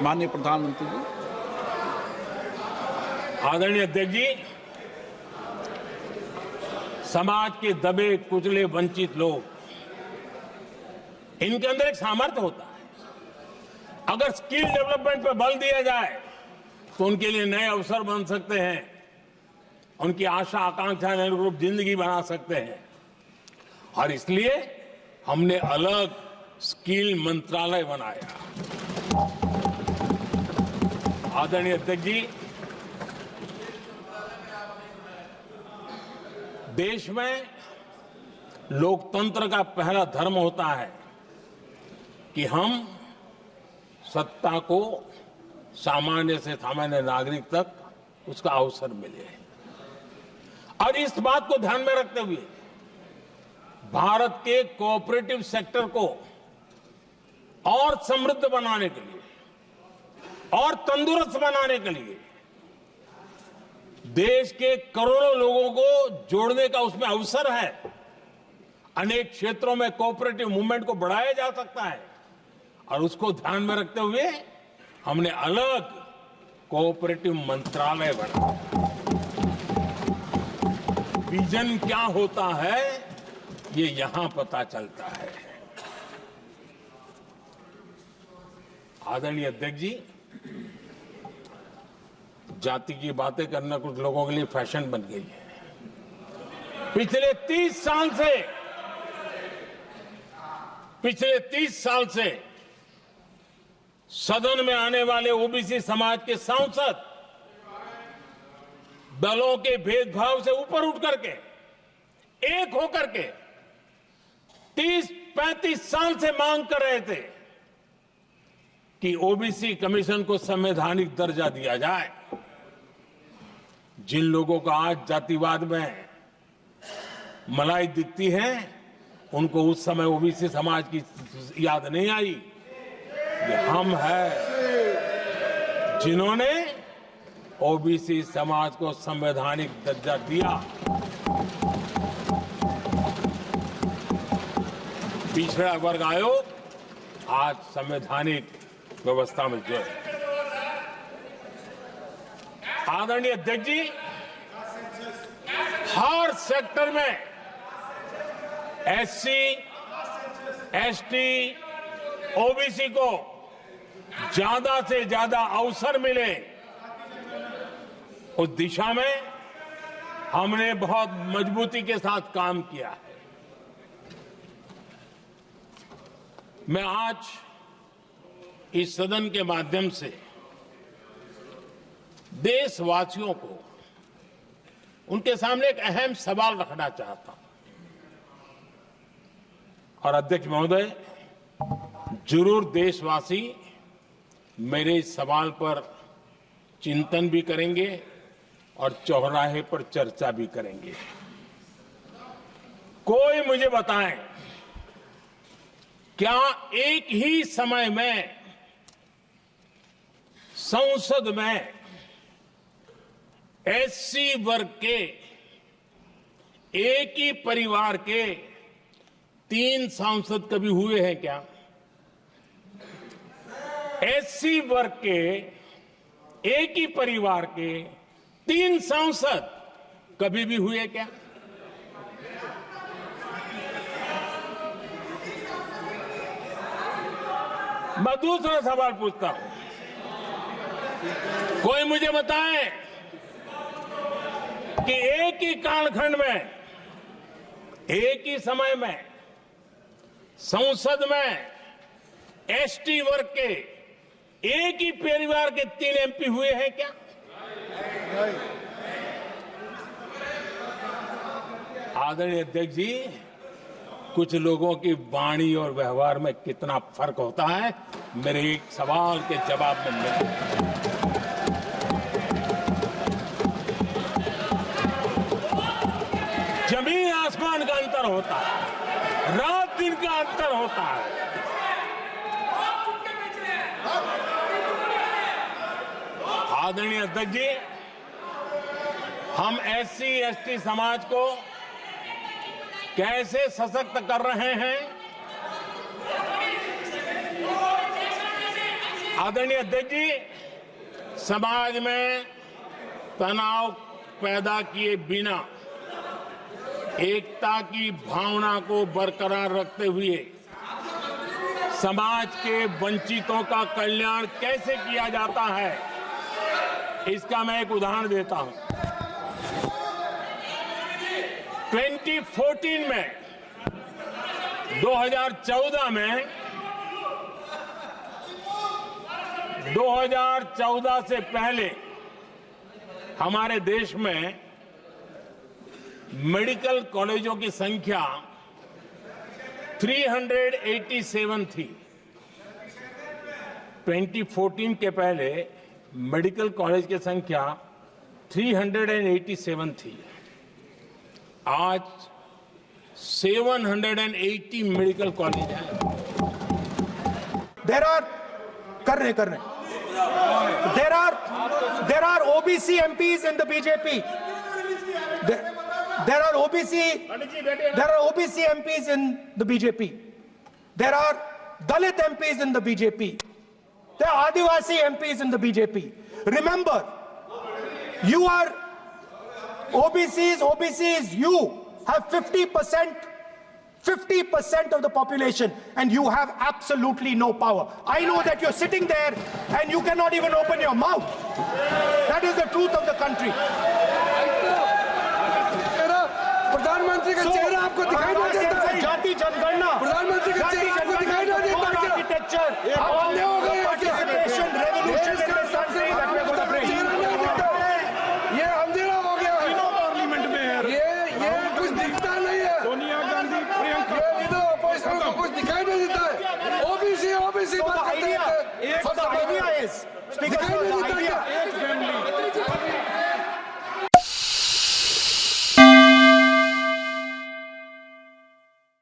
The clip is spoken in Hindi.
माननीय प्रधानमंत्री जी। आदरणीय अध्यक्ष जी, समाज के दबे कुचले वंचित लोग, इनके अंदर एक सामर्थ्य होता है। अगर स्किल डेवलपमेंट पर बल दिया जाए तो उनके लिए नए अवसर बन सकते हैं, उनकी आशा आकांक्षा के अनुरूप जिंदगी बना सकते हैं। और इसलिए हमने अलग स्किल मंत्रालय बनाया। आदरणीय अध्यक्ष जी, देश में लोकतंत्र का पहला धर्म होता है कि हम सत्ता को सामान्य से सामान्य नागरिक तक उसका अवसर मिले। और इस बात को ध्यान में रखते हुए भारत के कोऑपरेटिव सेक्टर को और समृद्ध बनाने के लिए और तंदुरुस्त बनाने के लिए देश के करोड़ों लोगों को जोड़ने का उसमें अवसर है। अनेक क्षेत्रों में कोऑपरेटिव मूवमेंट को बढ़ाया जा सकता है और उसको ध्यान में रखते हुए हमने अलग कोऑपरेटिव मंत्रालय बनाया। विजन क्या होता है ये यहां पता चलता है। आदरणीय अध्यक्ष जी, जाति की बातें करना कुछ लोगों के लिए फैशन बन गई है। पिछले 30 साल से सदन में आने वाले ओबीसी समाज के सांसद दलों के भेदभाव से ऊपर उठ करके एक होकर के 30-35 साल से मांग कर रहे थे कि ओबीसी कमीशन को संवैधानिक दर्जा दिया जाए। जिन लोगों को आज जातिवाद में मलाई दिखती है, उनको उस समय ओबीसी समाज की याद नहीं आई। ये हम हैं जिन्होंने ओबीसी समाज को संवैधानिक दर्जा दिया। पिछड़ा वर्ग आयोग आज संवैधानिक व्यवस्था में जो है। आदरणीय अध्यक्ष जी, हर सेक्टर में एससी, एसटी, ओबीसी को ज्यादा से ज्यादा अवसर मिले, उस दिशा में हमने बहुत मजबूती के साथ काम किया है। मैं आज इस सदन के माध्यम से देशवासियों को उनके सामने एक अहम सवाल रखना चाहता हूं। और अध्यक्ष महोदय, जरूर देशवासी मेरे इस सवाल पर चिंतन भी करेंगे और चौराहे पर चर्चा भी करेंगे। कोई मुझे बताएं, क्या एक ही समय में संसद में एससी वर्ग के एक ही परिवार के 3 सांसद कभी हुए हैं क्या? एससी वर्ग के एक ही परिवार के 3 सांसद कभी भी हुए क्या? मैं दूसरा सवाल पूछता हूं, कोई मुझे बताए कि एक ही कालखंड में एक ही समय में संसद में एसटी वर्ग के एक ही परिवार के 3 एमपी हुए हैं क्या? आदरणीय अध्यक्ष जी, कुछ लोगों की वाणी और व्यवहार में कितना फर्क होता है, मेरे एक सवाल के जवाब में मिला। जमीन आसमान का अंतर होता है, रात दिन का अंतर होता है। आदरणीय अध्यक्ष जी, हम एससी एसटी समाज को कैसे सशक्त कर रहे हैं? आदरणीय अध्यक्ष जी, समाज में तनाव पैदा किए बिना एकता की भावना को बरकरार रखते हुए समाज के वंचितों का कल्याण कैसे किया जाता है, इसका मैं एक उदाहरण देता हूं। 2014 में 2014 से पहले हमारे देश में मेडिकल कॉलेजों की संख्या 387 थी। 2014 के पहले मेडिकल कॉलेज की संख्या 387 थी। आज 780 मेडिकल कॉलेज हैं। There are OBC MPs in the BJP. There are OBC MPs in the BJP. There are Dalit MPs in the BJP. There are Adivasi MPs in the BJP. Remember, you are OBCs, you have 50% of the population, and you have absolutely no power. I know that you're sitting there and you cannot even open your mouth. That is the truth of the country. प्रधानमंत्री का चेहरा आपको दिखाई नहीं देता है? जाति जनगणना, प्रधानमंत्री का चेहरा आपको दिखाई नहीं देता क्या? आर्किटेक्चर, अंधे हो गए हैं क्या? पार्टिसिपेशन, रेवोल्यूशन, ये अंधेरा हो गया है। पार्लियामेंट में ये कुछ दिखता नहीं है। सोनिया गांधी, प्रियंका, ये इधर अपोजिशन को कुछ दिखाई नहीं देता है। ओबीसी बात करते हैं। idea is, दिखाई